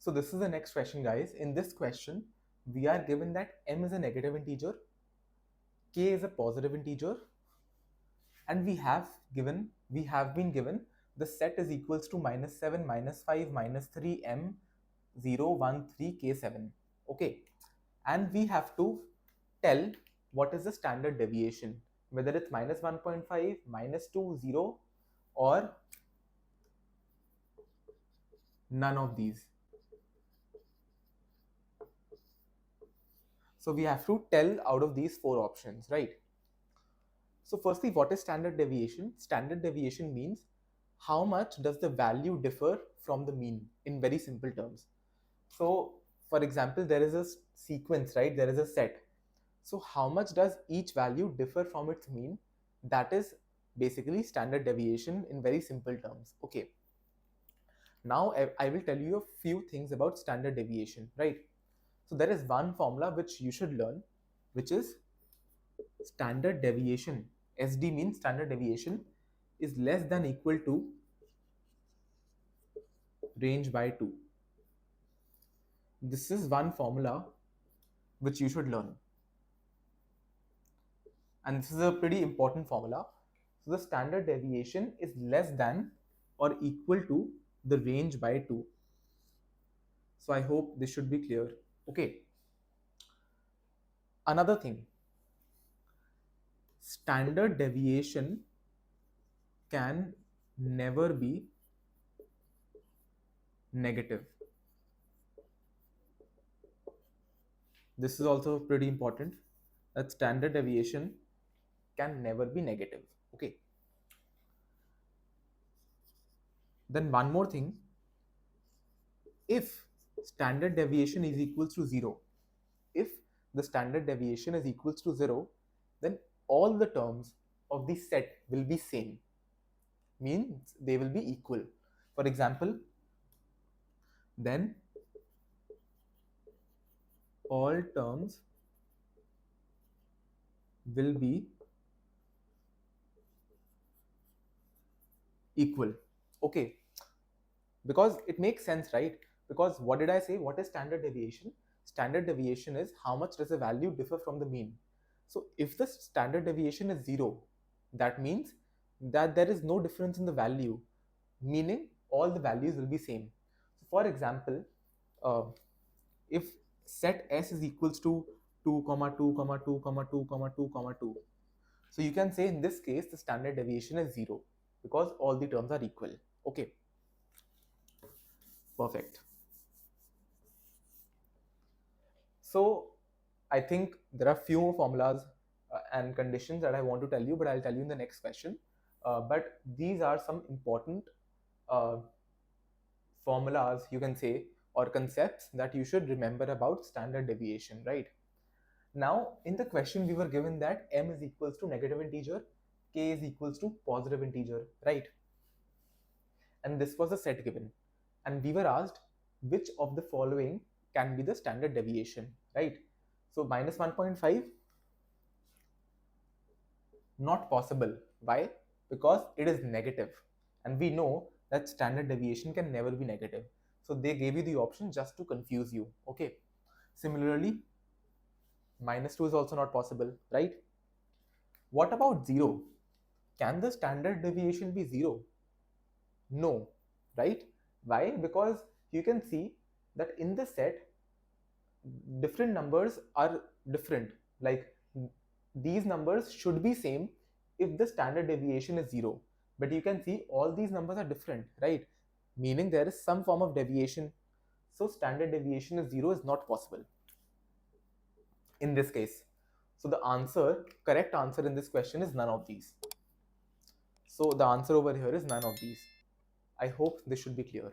So this is the next question, guys. In this question, we are given that m is a negative integer, k is a positive integer, and we have been given the set is equals to -7, -5, -3, m 0, 1, 3, k7. Okay, and we have to tell what is the standard deviation, whether it's -1.5, -2, 0, or none of these. So we have to tell out of these four options, right? So firstly, what is standard deviation? Standard deviation means how much does the value differ from the mean in very simple terms. So for example, there is a sequence, right? There is a set. So how much does each value differ from its mean? That is basically standard deviation in very simple terms. Okay. Now I will tell you a few things about standard deviation, right? So there is one formula which you should learn, which is standard deviation. SD means standard deviation is less than equal to range by 2. This is one formula which you should learn. And this is a pretty important formula. So the standard deviation is less than or equal to the range by 2. So I hope this should be clear. Okay. Another thing, standard deviation can never be negative. This is also pretty important, that standard deviation can never be negative. Okay. Then one more thing, if standard deviation is equals to 0, if the standard deviation is equals to 0, then all the terms of the set will be same, means they will be equal. For example, then all terms will be equal. Okay, because it makes sense, right? Because what did I say? What is standard deviation? Standard deviation is how much does the value differ from the mean. So if the standard deviation is 0, that means that there is no difference in the value, meaning all the values will be same. So for example, if set S is equals to 2, 2, 2, 2, 2, 2, so you can say in this case the standard deviation is 0 because all the terms are equal. Okay, perfect. So I think there are few more formulas and conditions that I want to tell you, but I'll tell you in the next question. But these are some important uh, formulas, you can say, or concepts that you should remember about standard deviation, right? Now, in the question, we were given that m is equals to negative integer, k is equals to positive integer, right? And this was a set given. And we were asked which of the following can be the standard deviation, right? So minus 1.5, not possible. Why? Because it is negative. And we know that standard deviation can never be negative. So they gave you the option just to confuse you. Okay. Similarly, minus 2 is also not possible, right? What about 0? Can the standard deviation be 0? No, right? Why? Because you can see that in the set, different numbers are different. Like these numbers should be same if the standard deviation is 0. But you can see all these numbers are different, right? Meaning there is some form of deviation. So standard deviation is 0 is not possible in this case. So the correct answer in this question is none of these. So the answer over here is none of these. I hope this should be clear.